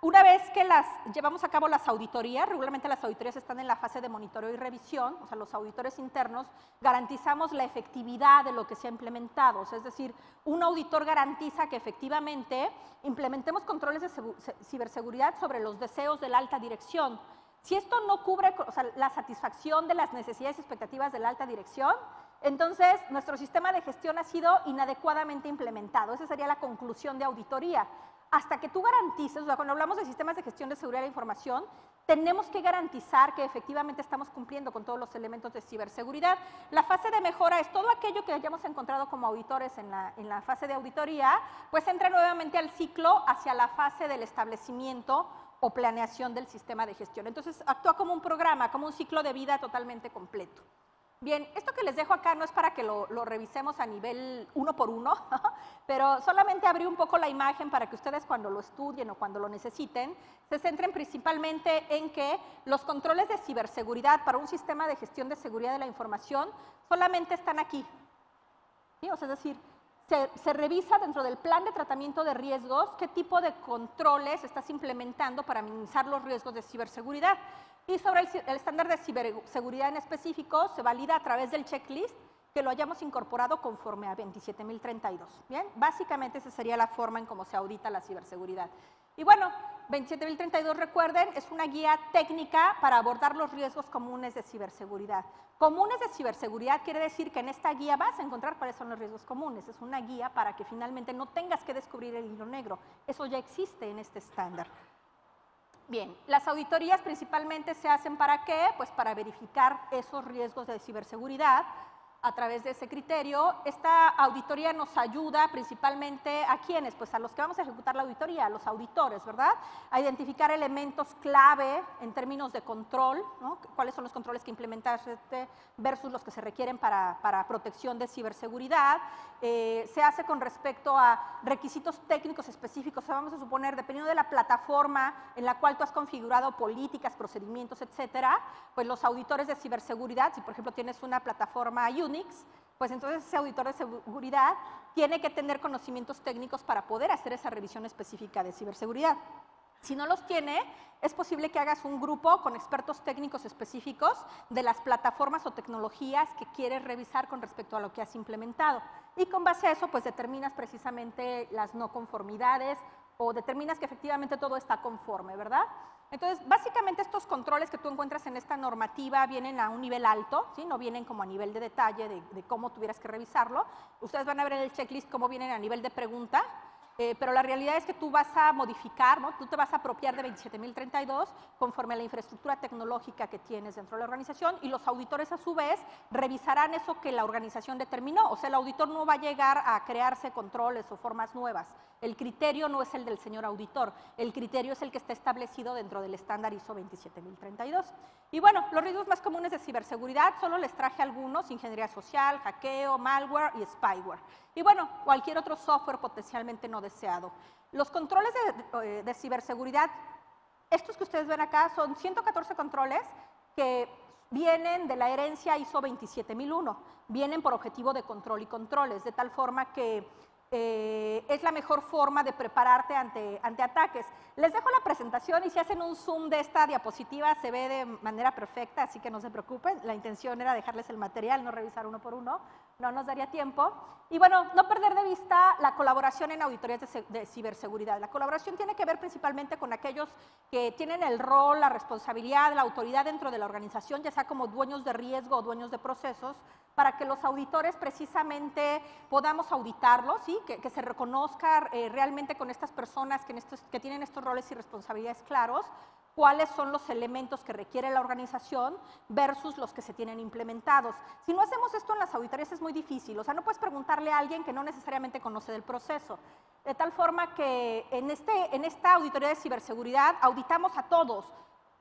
una vez que llevamos a cabo las auditorías, regularmente las auditorías están en la fase de monitoreo y revisión, o sea, los auditores internos, garantizamos la efectividad de lo que se ha implementado. O sea, es decir, un auditor garantiza que efectivamente implementemos controles de ciberseguridad sobre los deseos de la alta dirección. Si esto no cubre, o sea, la satisfacción de las necesidades y expectativas de la alta dirección, entonces nuestro sistema de gestión ha sido inadecuadamente implementado. Esa sería la conclusión de auditoría. Hasta que tú garantices, o sea, cuando hablamos de sistemas de gestión de seguridad de la información, tenemos que garantizar que efectivamente estamos cumpliendo con todos los elementos de ciberseguridad. La fase de mejora es todo aquello que hayamos encontrado como auditores en la fase de auditoría, pues entra nuevamente al ciclo hacia la fase del establecimiento o planeación del sistema de gestión. Entonces, actúa como un programa, como un ciclo de vida totalmente completo. Bien, esto que les dejo acá no es para que lo revisemos a nivel uno por uno, pero solamente abrí un poco la imagen para que ustedes cuando lo estudien o cuando lo necesiten, se centren principalmente en que los controles de ciberseguridad para un sistema de gestión de seguridad de la información solamente están aquí. ¿Sí? O sea, es decir, se revisa dentro del plan de tratamiento de riesgos qué tipo de controles estás implementando para minimizar los riesgos de ciberseguridad. Y sobre el estándar de ciberseguridad en específico se valida a través del checklist que lo hayamos incorporado conforme a 27032. Bien, básicamente esa sería la forma en cómo se audita la ciberseguridad. Y bueno, 27032, recuerden, es una guía técnica para abordar los riesgos comunes de ciberseguridad. Comunes de ciberseguridad quiere decir que en esta guía vas a encontrar cuáles son los riesgos comunes. Es una guía para que finalmente no tengas que descubrir el hilo negro. Eso ya existe en este estándar. Bien, las auditorías principalmente se hacen ¿para qué? Pues para verificar esos riesgos de ciberseguridad. a través de ese criterio. Esta auditoría nos ayuda principalmente a ¿quiénes? Pues a los que vamos a ejecutar la auditoría, a los auditores, ¿verdad? A identificar elementos clave en términos de control, ¿no? Cuáles son los controles que implementarse versus los que se requieren para protección de ciberseguridad. Se hace con respecto a requisitos técnicos específicos, o sea, vamos a suponer, dependiendo de la plataforma en la cual tú has configurado políticas, procedimientos, etcétera, pues los auditores de ciberseguridad, si por ejemplo tienes una plataforma Unix, pues entonces ese auditor de seguridad tiene que tener conocimientos técnicos para poder hacer esa revisión específica de ciberseguridad. Si no los tiene, es posible que hagas un grupo con expertos técnicos específicos de las plataformas o tecnologías que quieres revisar con respecto a lo que has implementado. Y con base a eso, pues determinas precisamente las no conformidades o determinas que efectivamente todo está conforme, ¿verdad? Entonces, básicamente estos controles que tú encuentras en esta normativa vienen a un nivel alto, ¿sí? No vienen como a nivel de detalle de cómo tuvieras que revisarlo. Ustedes van a ver en el checklist cómo vienen a nivel de pregunta. Pero la realidad es que tú vas a modificar, ¿no? Tú te vas a apropiar de 27032 conforme a la infraestructura tecnológica que tienes dentro de la organización y los auditores a su vez revisarán eso que la organización determinó. O sea, el auditor no va a llegar a crearse controles o formas nuevas. El criterio no es el del señor auditor, el criterio es el que está establecido dentro del estándar ISO 27032. Y bueno, los riesgos más comunes de ciberseguridad, solo les traje algunos: ingeniería social, hackeo, malware y spyware. Y bueno, cualquier otro software potencialmente no deseado. Los controles de ciberseguridad, estos que ustedes ven acá, son 114 controles que vienen de la herencia ISO 27001, vienen por objetivo de control y controles, de tal forma que es la mejor forma de prepararte ante ataques. Les dejo la presentación y si hacen un zoom de esta diapositiva se ve de manera perfecta, así que no se preocupen. La intención era dejarles el material, no revisar uno por uno, no nos daría tiempo. Y bueno, no perder de vista la colaboración en auditorías de ciberseguridad. La colaboración tiene que ver principalmente con aquellos que tienen el rol, la responsabilidad, la autoridad dentro de la organización, ya sea como dueños de riesgo o dueños de procesos, para que los auditores precisamente podamos auditarlos, ¿sí? Que se reconozca realmente con estas personas que tienen estos roles y responsabilidades claros, cuáles son los elementos que requiere la organización versus los que se tienen implementados. Si no hacemos esto en las auditorías es muy difícil, o sea, no puedes preguntarle a alguien que no necesariamente conoce del proceso. De tal forma que en esta auditoría de ciberseguridad auditamos a todos.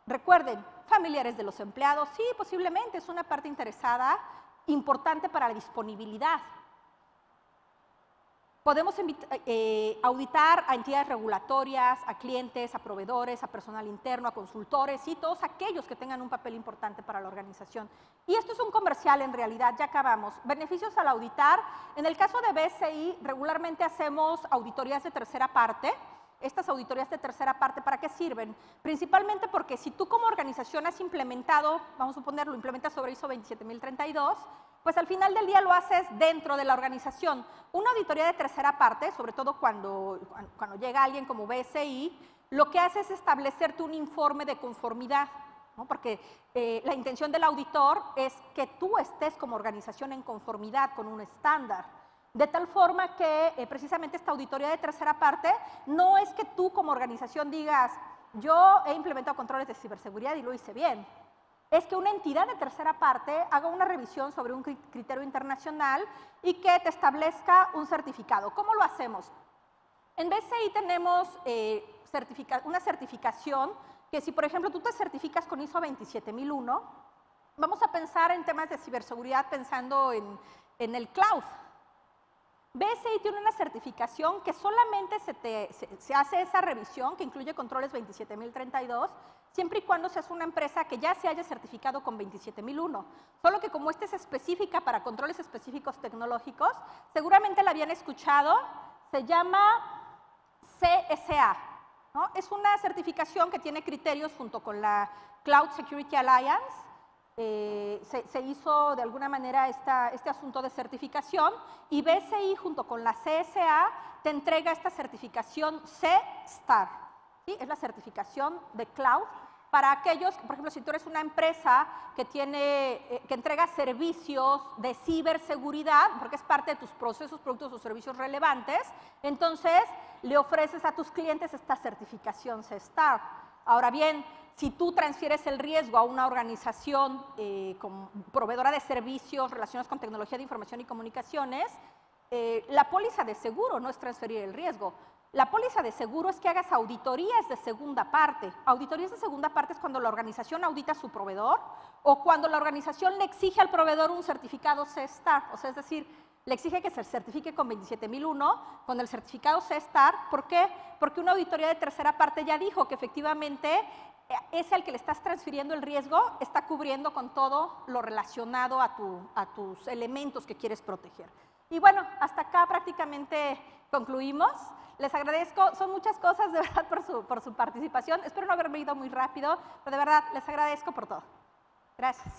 Recuerden, familiares de los empleados, sí, posiblemente es una parte interesada, importante para la disponibilidad. Podemos auditar a entidades regulatorias, a clientes, a proveedores, a personal interno, a consultores y todos aquellos que tengan un papel importante para la organización. Y esto es un comercial en realidad, ya acabamos. Beneficios al auditar. En el caso de BCI, regularmente hacemos auditorías de tercera parte. Estas auditorías de tercera parte, ¿para qué sirven? Principalmente porque si tú como organización has implementado, vamos a suponer, lo implementas sobre ISO 27032, pues al final del día lo haces dentro de la organización. Una auditoría de tercera parte, sobre todo cuando llega alguien como BSI, lo que hace es establecerte un informe de conformidad, ¿no? Porque la intención del auditor es que tú estés como organización en conformidad con un estándar. De tal forma que precisamente esta auditoría de tercera parte no es que tú como organización digas, yo he implementado controles de ciberseguridad y lo hice bien. Es que una entidad de tercera parte haga una revisión sobre un criterio internacional y que te establezca un certificado. ¿Cómo lo hacemos? En BCI tenemos una certificación que si, por ejemplo, tú te certificas con ISO 27001, vamos a pensar en temas de ciberseguridad pensando en el cloud. BSI tiene una certificación que solamente se hace esa revisión, que incluye controles 27032, siempre y cuando seas una empresa que ya se haya certificado con 27001. Solo que como esta es específica para controles específicos tecnológicos, seguramente la habían escuchado, se llama CSA, ¿no? Es una certificación que tiene criterios junto con la Cloud Security Alliance. Se hizo de alguna manera este asunto de certificación y BCI junto con la CSA te entrega esta certificación C-STAR, ¿sí? Es la certificación de cloud para aquellos, por ejemplo, si tú eres una empresa que entrega servicios de ciberseguridad, porque es parte de tus procesos, productos o servicios relevantes, entonces le ofreces a tus clientes esta certificación C-STAR. Ahora bien, si tú transfieres el riesgo a una organización como proveedora de servicios relacionados con tecnología de información y comunicaciones, la póliza de seguro no es transferir el riesgo. La póliza de seguro es que hagas auditorías de segunda parte. Auditorías de segunda parte es cuando la organización audita a su proveedor o cuando la organización le exige al proveedor un certificado C-Star, o sea, es decir, le exige que se certifique con 27001, con el certificado C-Star. ¿Por qué? Porque una auditoría de tercera parte ya dijo que efectivamente ese al que le estás transfiriendo el riesgo está cubriendo con todo lo relacionado a tus elementos que quieres proteger. Y bueno, hasta acá prácticamente concluimos. Les agradezco, son muchas cosas de verdad por su participación. Espero no haberme ido muy rápido, pero de verdad les agradezco por todo. Gracias.